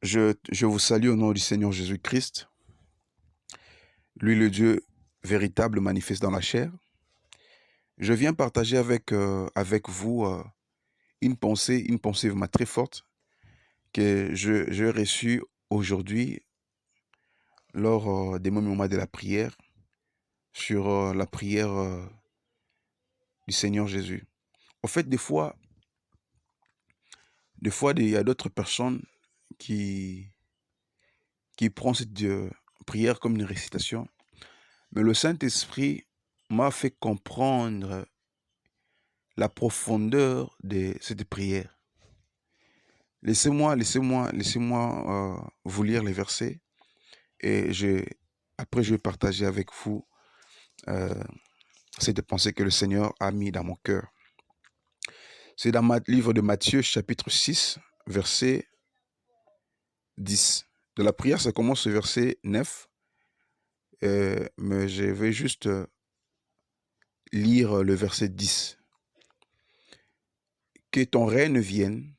Je vous salue au nom du Seigneur Jésus-Christ, lui le Dieu véritable manifeste dans la chair. Je viens partager avec vous une pensée vraiment très forte que j'ai reçue aujourd'hui lors des moments de la prière, sur la prière du Seigneur Jésus. En fait, des fois, il y a d'autres personnes qui, qui prennent cette prière comme une récitation, mais le Saint-Esprit m'a fait comprendre la profondeur de cette prière. Laissez-moi vous lire les versets et après je vais partager avec vous euh, cette pensée que le Seigneur a mis dans mon cœur. C'est dans le livre de Matthieu, chapitre 6, verset 10. De la prière, ça commence au verset 9, mais je vais juste lire le verset 10. Que ton règne vienne,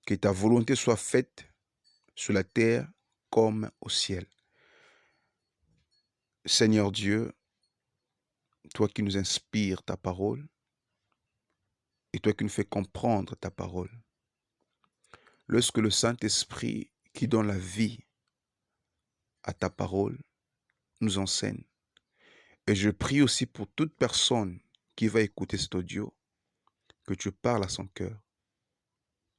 que ta volonté soit faite sur la terre comme au ciel. Seigneur Dieu, toi qui nous inspires ta parole et toi qui nous fais comprendre ta parole, lorsque le Saint-Esprit qui donne la vie à ta parole nous enseigne, et je prie aussi pour toute personne qui va écouter cet audio, que tu parles à son cœur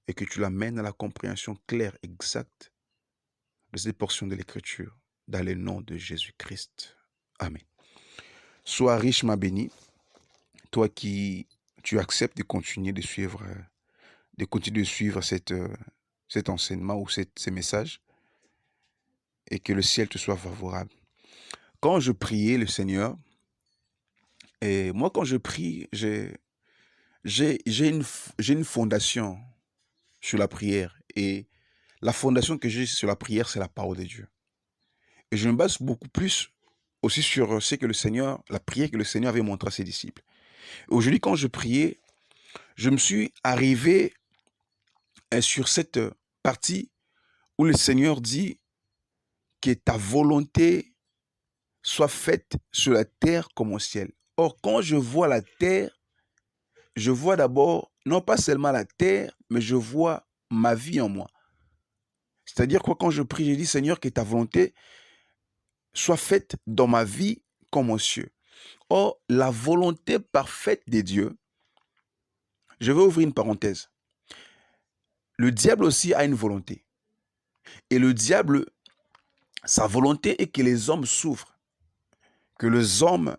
et que tu l'amènes à la compréhension claire, exacte de cette portion de l'Écriture, dans le nom de Jésus-Christ. Amen. Sois richement béni, toi qui tu acceptes de continuer de suivre cet enseignement ou ces messages, et que le ciel te soit favorable. Quand je priais le Seigneur, et moi quand je prie, j'ai une fondation sur la prière, et la fondation que j'ai sur la prière, c'est la parole de Dieu. Et je me base beaucoup plus aussi sur la prière que le Seigneur avait montré à ses disciples. Aujourd'hui, quand je priais, je me suis arrivé sur cette partie où le Seigneur dit que ta volonté soit faite sur la terre comme au ciel. Or, quand je vois la terre, je vois d'abord non pas seulement la terre, mais je vois ma vie en moi. C'est-à-dire quoi, quand je prie, je dis Seigneur, que ta volonté soit faite dans ma vie comme aux cieux. Or, la volonté parfaite de Dieu, je vais ouvrir une parenthèse. Le diable aussi a une volonté. Et le diable, sa volonté est que les hommes souffrent, que les hommes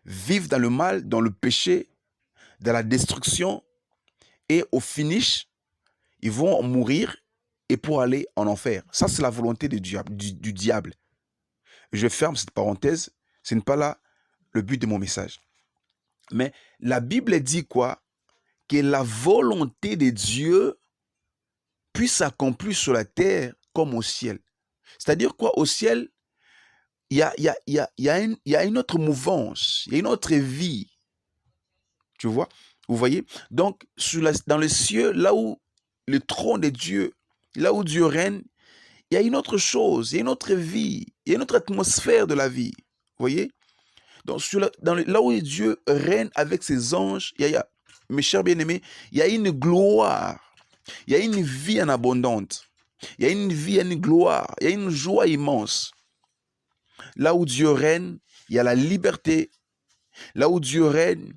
vivent dans le mal, dans le péché, dans la destruction, et au finish, ils vont mourir et pour aller en enfer. Ça, c'est la volonté du diable. Je ferme cette parenthèse, ce n'est pas là le but de mon message. Mais la Bible dit quoi? Que la volonté de Dieu puisse s'accomplir sur la terre comme au ciel. C'est-à-dire quoi? Au ciel, il y a une autre mouvance, il y a une autre vie. Tu vois? Vous voyez? Donc, dans les cieux, là où le trône de Dieu, là où Dieu règne, il y a une autre chose, il y a une autre vie, il y a une autre atmosphère de la vie. Vous voyez? Donc, là où Dieu règne avec ses anges, mes chers bien-aimés, il y a une gloire, il y a une vie en abondante, il y a une vie, une gloire, il y a une joie immense. Là où Dieu règne, il y a la liberté. Là où Dieu règne,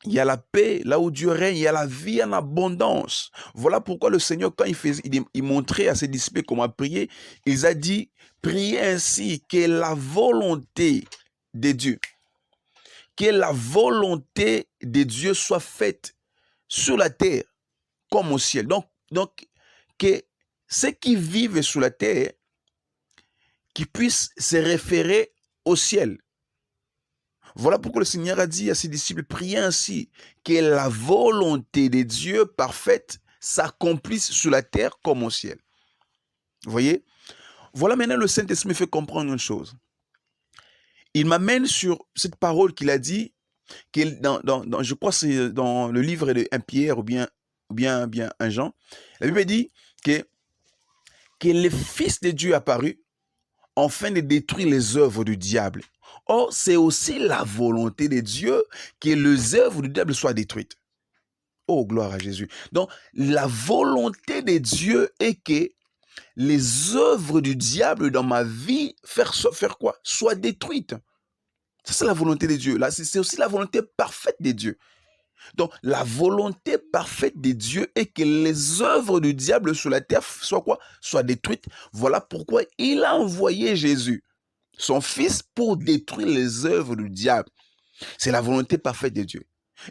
il y a la paix. Là où Dieu règne, il y a la vie en abondance. Voilà pourquoi le Seigneur, quand il montrait à ses disciples comment prier, il a dit, priez ainsi, que la volonté de Dieu, que la volonté de Dieu soit faite sur la terre comme au ciel. Donc que ceux qui vivent sur la terre, qui puissent se référer au ciel. Voilà pourquoi le Seigneur a dit à ses disciples, priez ainsi, que la volonté de Dieu parfaite s'accomplisse sur la terre comme au ciel. Vous voyez? Voilà, maintenant le Saint-Esprit me fait comprendre une chose. Il m'amène sur cette parole qu'il a dit, je crois que c'est dans le livre de 1 Pierre ou bien 1 Jean. La Bible dit que que le Fils de Dieu est apparu afin de détruire les œuvres du diable. Or, c'est aussi la volonté de Dieu que les œuvres du diable soient détruites. Oh, gloire à Jésus. Donc, la volonté de Dieu est que les œuvres du diable dans ma vie, faire quoi? Soient détruites. C'est la volonté de Dieu. Là, c'est aussi la volonté parfaite de Dieu. Donc, la volonté parfaite de Dieu est que les œuvres du diable sur la terre soient quoi? Soient détruites. Voilà pourquoi il a envoyé Jésus, son Fils, pour détruire les œuvres du diable. C'est la volonté parfaite de Dieu.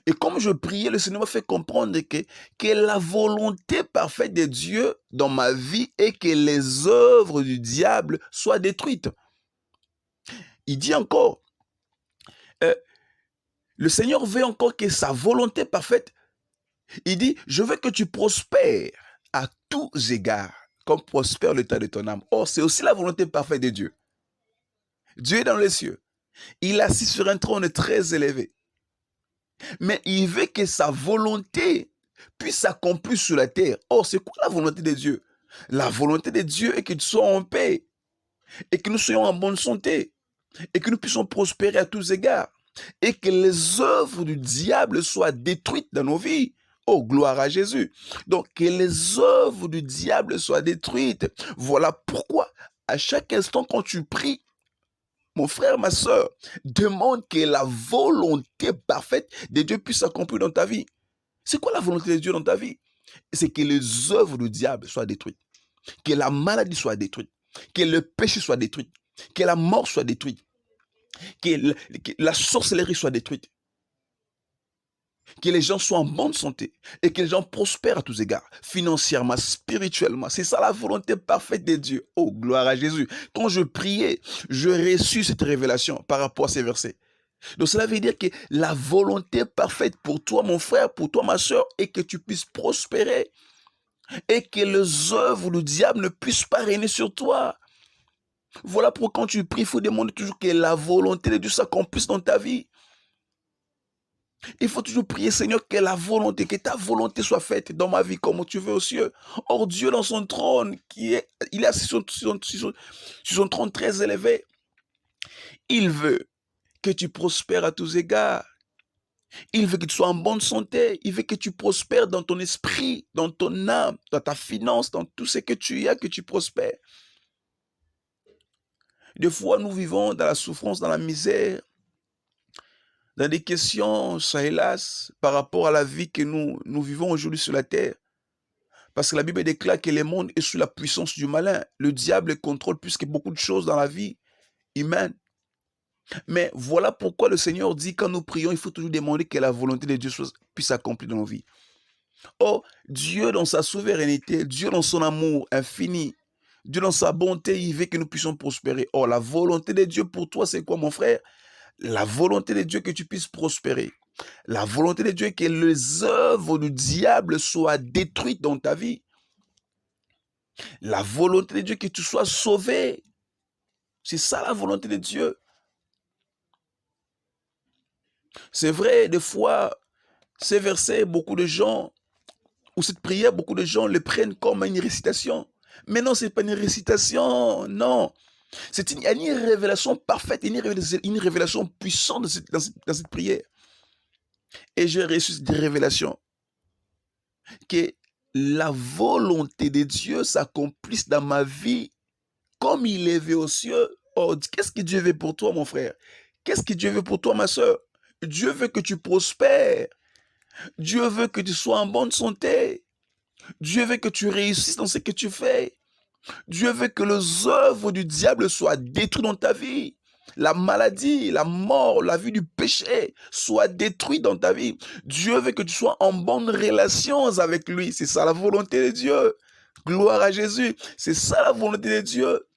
Et comme je priais, le Seigneur m'a fait comprendre que la volonté parfaite de Dieu dans ma vie est que les œuvres du diable soient détruites. Il dit encore, le Seigneur veut encore que sa volonté parfaite, il dit, je veux que tu prospères à tous égards, comme prospère l'état de ton âme. Or, c'est aussi la volonté parfaite de Dieu. Dieu est dans les cieux. Il est assis sur un trône très élevé. Mais il veut que sa volonté puisse s'accomplir sur la terre. Or, c'est quoi la volonté de Dieu? La volonté de Dieu est que tu sois en paix, et que nous soyons en bonne santé, et que nous puissions prospérer à tous égards, et que les œuvres du diable soient détruites dans nos vies. Oh, gloire à Jésus. Donc, que les œuvres du diable soient détruites. Voilà pourquoi, à chaque instant, quand tu pries, mon frère, ma soeur, demande que la volonté parfaite de Dieu puisse s'accomplir dans ta vie. C'est quoi la volonté de Dieu dans ta vie? C'est que les œuvres du diable soient détruites, que la maladie soit détruite, que le péché soit détruit, que la mort soit détruite, que la sorcellerie soit détruite, que les gens soient en bonne santé et que les gens prospèrent à tous égards, financièrement, spirituellement. C'est ça la volonté parfaite de Dieu. Oh, gloire à Jésus. Quand je priais, je reçus cette révélation par rapport à ces versets. Donc cela veut dire que la volonté parfaite pour toi, mon frère, pour toi, ma soeur, est que tu puisses prospérer et que les œuvres du diable ne puissent pas régner sur toi. Voilà pourquoi quand tu pries, il faut demander toujours que la volonté de Dieu s'accomplisse dans ta vie. Il faut toujours prier, Seigneur, que la volonté, que ta volonté soit faite dans ma vie comme tu veux aux cieux. Or, Dieu dans son trône, il est assis sur son trône très élevé. Il veut que tu prospères à tous égards. Il veut que tu sois en bonne santé. Il veut que tu prospères dans ton esprit, dans ton âme, dans ta finance, dans tout ce que tu as, que tu prospères. Des fois, nous vivons dans la souffrance, dans la misère, dans des questions, ça hélas, par rapport à la vie que nous vivons aujourd'hui sur la terre. Parce que la Bible déclare que le monde est sous la puissance du malin. Le diable contrôle plus que beaucoup de choses dans la vie humaine. Mais voilà pourquoi le Seigneur dit, quand nous prions, il faut toujours demander que la volonté de Dieu puisse s'accomplir dans nos vies. Or, Dieu dans sa souveraineté, Dieu dans son amour infini, Dieu dans sa bonté, il veut que nous puissions prospérer. Or, la volonté de Dieu pour toi, c'est quoi, mon frère? La volonté de Dieu que tu puisses prospérer. La volonté de Dieu est que les œuvres du diable soient détruites dans ta vie. La volonté de Dieu est que tu sois sauvé. C'est ça la volonté de Dieu. C'est vrai, des fois, ces versets, beaucoup de gens, ou cette prière, beaucoup de gens le prennent comme une récitation. Mais non, ce n'est pas une récitation, non. C'est une révélation parfaite, une révélation puissante dans cette prière. Et j'ai reçu cette révélation que la volonté de Dieu s'accomplisse dans ma vie comme il est vu aux cieux. Oh, qu'est-ce que Dieu veut pour toi, mon frère? Qu'est-ce que Dieu veut pour toi, ma soeur? Dieu veut que tu prospères. Dieu veut que tu sois en bonne santé. Dieu veut que tu réussisses dans ce que tu fais. Dieu veut que les œuvres du diable soient détruites dans ta vie. La maladie, la mort, la vie du péché soient détruites dans ta vie. Dieu veut que tu sois en bonne relation avec lui. C'est ça la volonté de Dieu. Gloire à Jésus. C'est ça la volonté de Dieu.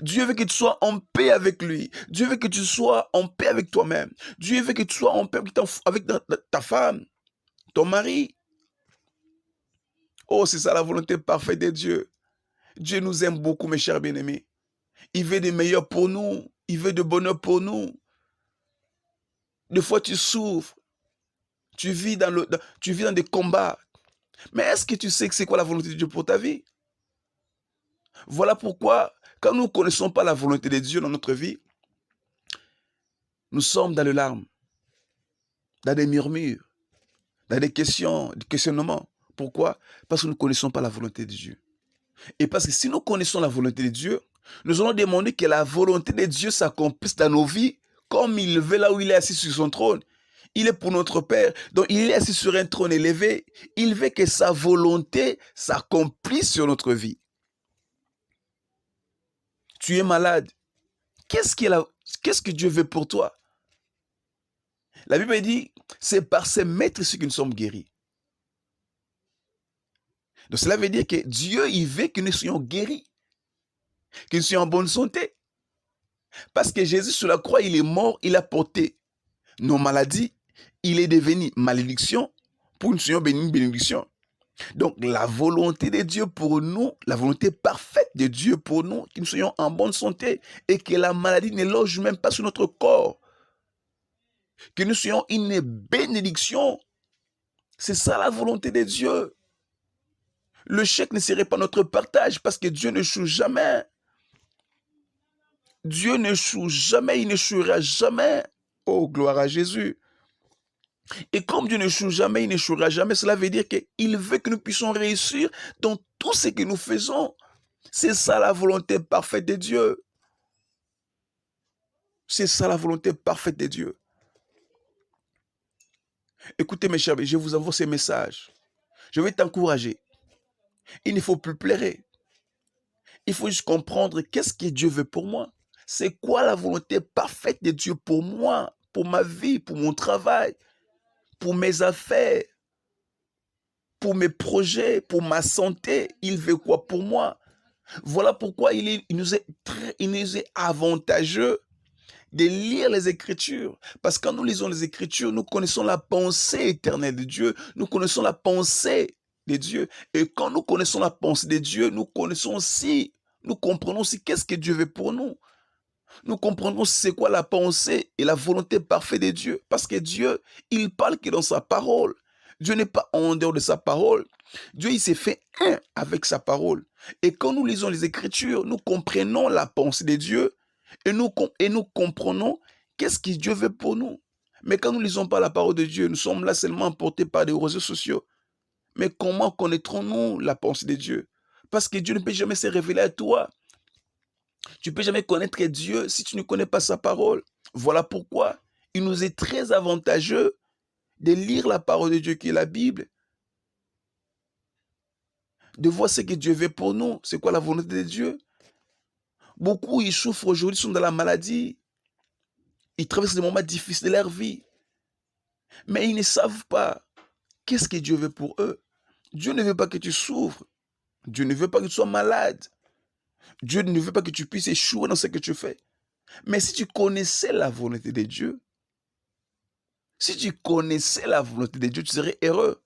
Dieu veut que tu sois en paix avec lui. Dieu veut que tu sois en paix avec toi-même. Dieu veut que tu sois en paix avec ta femme, ton mari. Oh, c'est ça la volonté parfaite de Dieu. Dieu nous aime beaucoup, mes chers bien-aimés. Il veut de meilleur pour nous. Il veut de bonheur pour nous. Des fois, tu souffres. Tu vis dans des combats. Mais est-ce que tu sais que c'est quoi la volonté de Dieu pour ta vie? Voilà pourquoi, quand nous ne connaissons pas la volonté de Dieu dans notre vie, nous sommes dans les larmes, dans des murmures, dans des questions, des questionnements. Pourquoi? Parce que nous ne connaissons pas la volonté de Dieu. Et parce que si nous connaissons la volonté de Dieu, nous allons demander que la volonté de Dieu s'accomplisse dans nos vies comme il le veut là où il est assis sur son trône. Il est pour notre Père, donc il est assis sur un trône élevé. Il veut que sa volonté s'accomplisse sur notre vie. Tu es malade. Qu'est-ce que Dieu veut pour toi? La Bible dit, c'est par ses maîtres que nous sommes guéris. Donc cela veut dire que Dieu, il veut que nous soyons guéris, que nous soyons en bonne santé. Parce que Jésus sur la croix, il est mort, il a porté nos maladies, il est devenu malédiction pour que nous soyons bénis, bénédiction. Donc la volonté de Dieu pour nous, la volonté parfaite de Dieu pour nous, que nous soyons en bonne santé et que la maladie ne loge même pas sur notre corps. Que nous soyons une bénédiction. C'est ça la volonté de Dieu. Le chèque ne serait pas notre partage parce que Dieu ne choue jamais. Dieu ne choue jamais, il ne chouera jamais. Oh, gloire à Jésus. Et comme Dieu ne choue jamais, il ne chouera jamais, cela veut dire qu'il veut que nous puissions réussir dans tout ce que nous faisons. C'est ça la volonté parfaite de Dieu. C'est ça la volonté parfaite de Dieu. Écoutez mes chers, je vous envoie ces messages. Je vais t'encourager. Il ne faut plus pleurer. Il faut juste comprendre qu'est-ce que Dieu veut pour moi. C'est quoi la volonté parfaite de Dieu pour moi, pour ma vie, pour mon travail, pour mes affaires, pour mes projets, pour ma santé. Il veut quoi pour moi? Voilà pourquoi il nous est avantageux de lire les Écritures. Parce que quand nous lisons les Écritures, nous connaissons la pensée éternelle de Dieu. Nous connaissons la pensée de Dieu. Et quand nous connaissons la pensée de Dieu, nous comprenons aussi qu'est-ce que Dieu veut pour nous. Nous comprenons c'est quoi la pensée et la volonté parfaite de Dieu. Parce que Dieu, il parle que dans sa parole. Dieu n'est pas en dehors de sa parole. Dieu, il s'est fait un avec sa parole. Et quand nous lisons les Écritures, nous comprenons la pensée de Dieu et nous comprenons qu'est-ce que Dieu veut pour nous. Mais quand nous ne lisons pas la parole de Dieu, nous sommes là seulement emportés par des réseaux sociaux. Mais comment connaîtrons-nous la pensée de Dieu? Parce que Dieu ne peut jamais se révéler à toi. Tu ne peux jamais connaître Dieu si tu ne connais pas sa parole. Voilà pourquoi il nous est très avantageux de lire la parole de Dieu qui est la Bible, de voir ce que Dieu veut pour nous, c'est quoi la volonté de Dieu. Beaucoup, ils souffrent aujourd'hui, sont dans la maladie, ils traversent des moments difficiles de leur vie, mais ils ne savent pas qu'est-ce que Dieu veut pour eux. Dieu ne veut pas que tu souffres, Dieu ne veut pas que tu sois malade, Dieu ne veut pas que tu puisses échouer dans ce que tu fais. Mais si tu connaissais la volonté de Dieu, si tu connaissais la volonté de Dieu, tu serais heureux.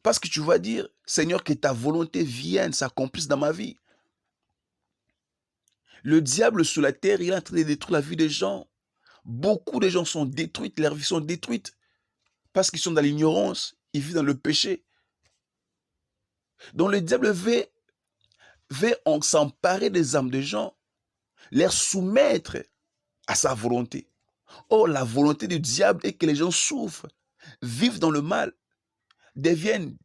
Parce que tu vas dire, Seigneur, que ta volonté vienne, s'accomplisse dans ma vie. Le diable sur la terre, il est en train de détruire la vie des gens. Beaucoup de gens sont détruits, leurs vies sont détruites. Parce qu'ils sont dans l'ignorance, ils vivent dans le péché. Donc le diable veut s'emparer des âmes des gens, les soumettre à sa volonté. Or, la volonté du diable est que les gens souffrent, vivent dans le mal, deviennent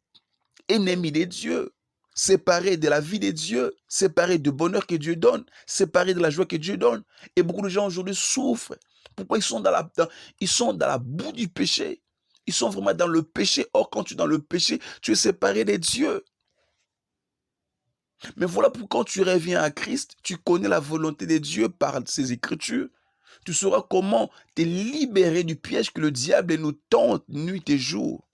ennemis de Dieu, séparés de la vie de Dieu, séparés du bonheur que Dieu donne, séparés de la joie que Dieu donne. Et beaucoup de gens aujourd'hui souffrent. Pourquoi ils sont ils sont dans la boue du péché. Ils sont vraiment dans le péché. Or, quand tu es dans le péché, tu es séparé de Dieu. Mais voilà pourquoi quand tu reviens à Christ, tu connais la volonté de Dieu par ses Écritures. Tu sauras comment te libérer du piège que le diable nous tente nuit et jour.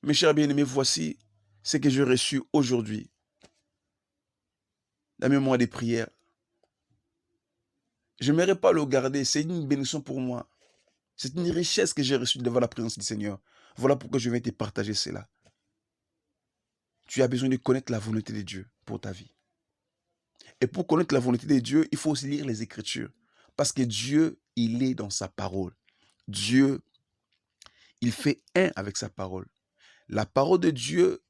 Mes chers bien-aimés, voici ce que j'ai reçu aujourd'hui. La mémoire des prières. Je n'aimerais pas le garder, c'est une bénédiction pour moi. C'est une richesse que j'ai reçue devant la présence du Seigneur. Voilà pourquoi je vais te partager cela. Tu as besoin de connaître la volonté de Dieu pour ta vie. Et pour connaître la volonté de Dieu, il faut aussi lire les Écritures. Parce que Dieu, il est dans sa parole. Dieu, il fait un avec sa parole. La parole de Dieu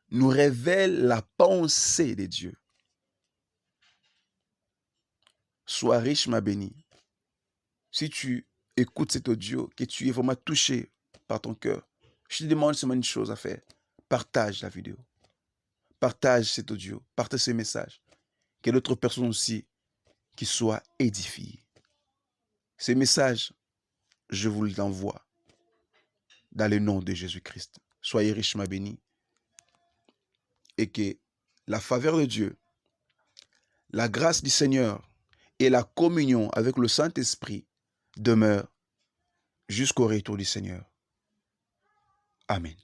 nous révèle la pensée de Dieu. Sois riche, ma bénie. Si tu écoutes cet audio, que tu es vraiment touché par ton cœur, je te demande seulement une chose à faire. Partage la vidéo. Partage cet audio. Partage ce message. Que d'autres personnes aussi qui soient édifiées. Ces messages, je vous les envoie dans le nom de Jésus-Christ. Soyez riches, ma bénie. Et que la faveur de Dieu, la grâce du Seigneur et la communion avec le Saint-Esprit demeurent jusqu'au retour du Seigneur. Amen.